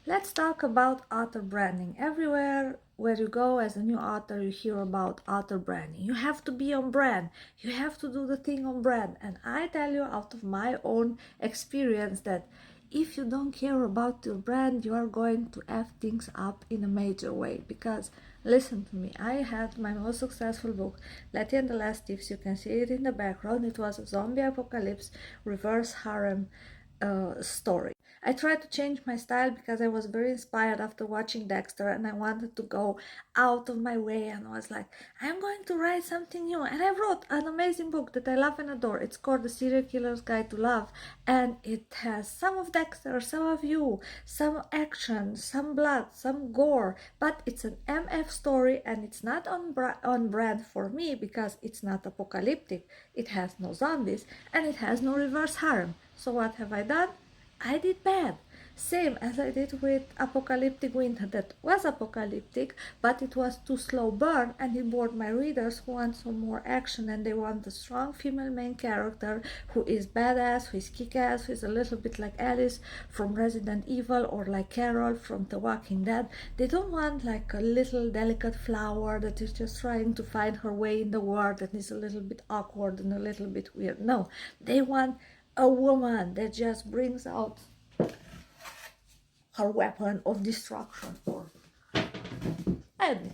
Let's talk about author branding. Everywhere where you go as a new author, you hear about author branding. You have to be on brand. You have to do the thing on brand. And I tell you out of my own experience that if you don't care about your brand, you are going to F things up in a major way. Because listen to me, I had my most successful book, Letty and the Last Thieves. You can see it in the background. It was a zombie apocalypse reverse harem story. I tried to change my style because I was very inspired after watching Dexter and I wanted to go out of my way and I was like, I'm going to write something new. And I wrote an amazing book that I love and adore. It's called The Serial Killer's Guide to Love and it has some of Dexter, some of you, some action, some blood, some gore, but it's an MF story and it's not on brand for me because it's not apocalyptic. It has no zombies and it has no reverse harem. So what have I done? I did bad. Same as I did with Apocalyptic Winter. That was apocalyptic, but it was too slow burn and it bored my readers who want some more action and they want a strong female main character who is badass, who is kick-ass, who is a little bit like Alice from Resident Evil or like Carol from The Walking Dead. They don't want like a little delicate flower that is just trying to find her way in the world and is a little bit awkward and a little bit weird. No, they want a woman that just brings out her weapon of destruction, or and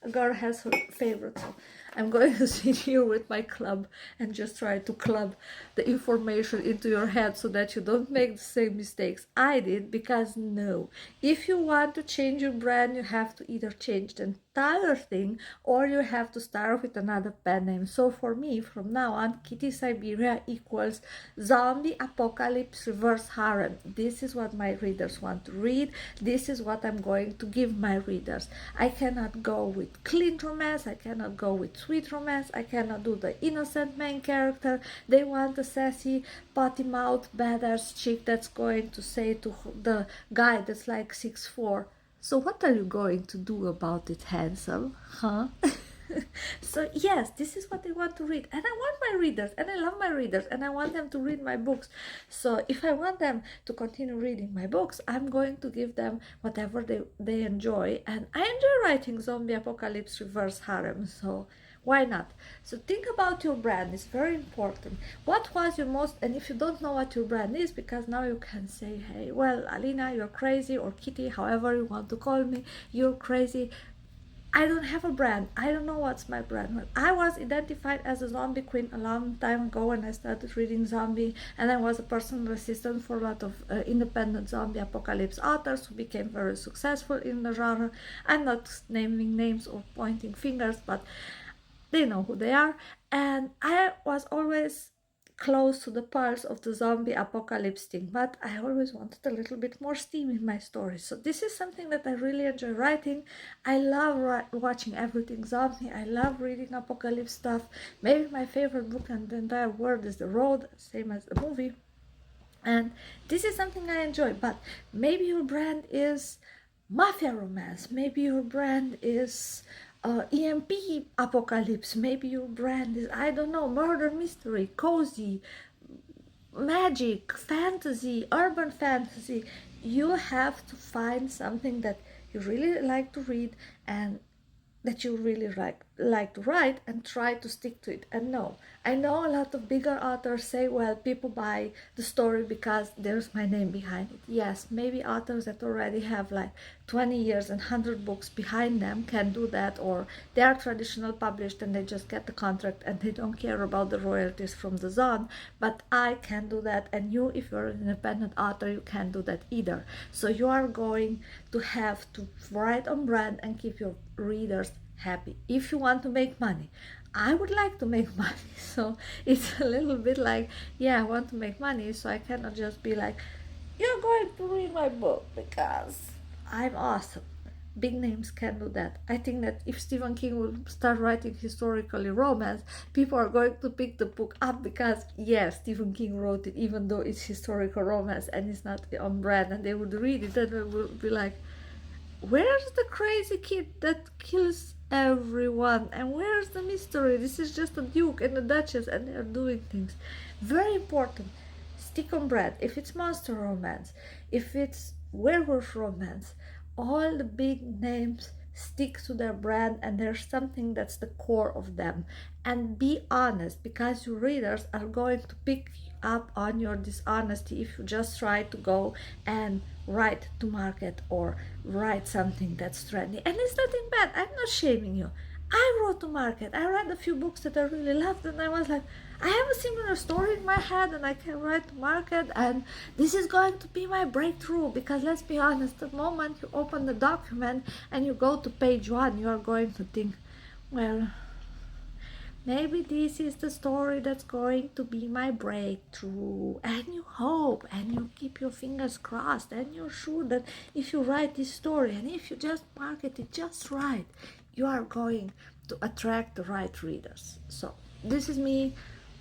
a girl has her favorite. So I'm going to sit here with my club and just try to club the information into your head so that you don't make the same mistakes I did. Because no, if you want to change your brand, you have to either change the entire thing or you have to start with another pen name. So for me, from now on, Kitty Siberia equals zombie apocalypse reverse harem. This is what my readers want to read. This is what I'm going to give my readers. I cannot go with clean romance. I cannot go with sweet romance. I cannot do the innocent main character. They want a sassy, potty mouth, badass chick that's going to say to the guy that's like 6'4", so what are you going to do about it, handsome? Huh? So yes, this is what I want to read. And I want my readers, and I love my readers, and I want them to read my books. So if I want them to continue reading my books, I'm going to give them whatever they enjoy. And I enjoy writing zombie apocalypse reverse harem, so why not? So think about your brand. It's very important. What was your most, and if you don't know what your brand is, because now you can say, hey, well, Alina, you're crazy, or Kitty, however you want to call me, you're crazy. I don't have a brand. I don't know what's my brand. Well, I was identified as a zombie queen a long time ago when I started reading zombie, and I was a personal assistant for a lot of independent zombie apocalypse authors who became very successful in the genre. I'm not naming names or pointing fingers, but they know who they are. And I was always close to the pulse of the zombie apocalypse thing, but I always wanted a little bit more steam in my stories. So this is something that I really enjoy writing. I love watching everything zombie. I love reading apocalypse stuff. Maybe my favorite book in the entire world is The Road, same as the movie. And this is something I enjoy, but maybe your brand is mafia romance. Maybe your brand is EMP apocalypse. Maybe your brand is, I don't know, murder mystery, cozy, magic, fantasy, urban fantasy. You have to find something that you really like to read and that you really like to write and try to stick to it. And no, I know a lot of bigger authors say, well, people buy the story because there's my name behind it. Yes, maybe authors that already have like 20 years and 100 books behind them can do that, or they are traditional published and they just get the contract and they don't care about the royalties from the Zon. But I can do that, and you, if you're an independent author, you can't do that either. So you are going to have to write on brand and keep your readers happy. If you want to make money, I would like to make money, so it's a little bit like, yeah, I want to make money, so I cannot just be like, you're going to read my book because I'm awesome. Big names can do that. I think that if Stephen King would start writing historically romance, people are going to pick the book up because, yes, Stephen King wrote it, even though it's historical romance and it's not on brand, and they would read it and they would be like, where's the crazy kid that kills everyone, and where's the mystery? This is just a duke and a duchess and they're doing things. Very important. Stick on brand. If it's monster romance, if it's werewolf romance, all the big names stick to their brand, and there's something that's the core of them. And be honest, because your readers are going to pick up on your dishonesty if you just try to go and write to market or write something that's trendy. And it's nothing bad, I'm not shaming you. I wrote to market. I read a few books that I really loved, and I was like, I have a similar story in my head, and I can write to market, and this is going to be my breakthrough. Because let's be honest, the moment you open the document and you go to page 1, you are going to think, well, maybe this is the story that's going to be my breakthrough. And you hope and you keep your fingers crossed, and you're sure that if you write this story and if you just market it just right, you are going to attract the right readers. So this is me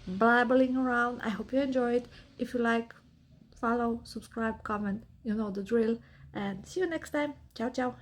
blabbling around. I hope you enjoyed. If you like, follow, subscribe, comment, you know the drill, and see you next time. Ciao ciao.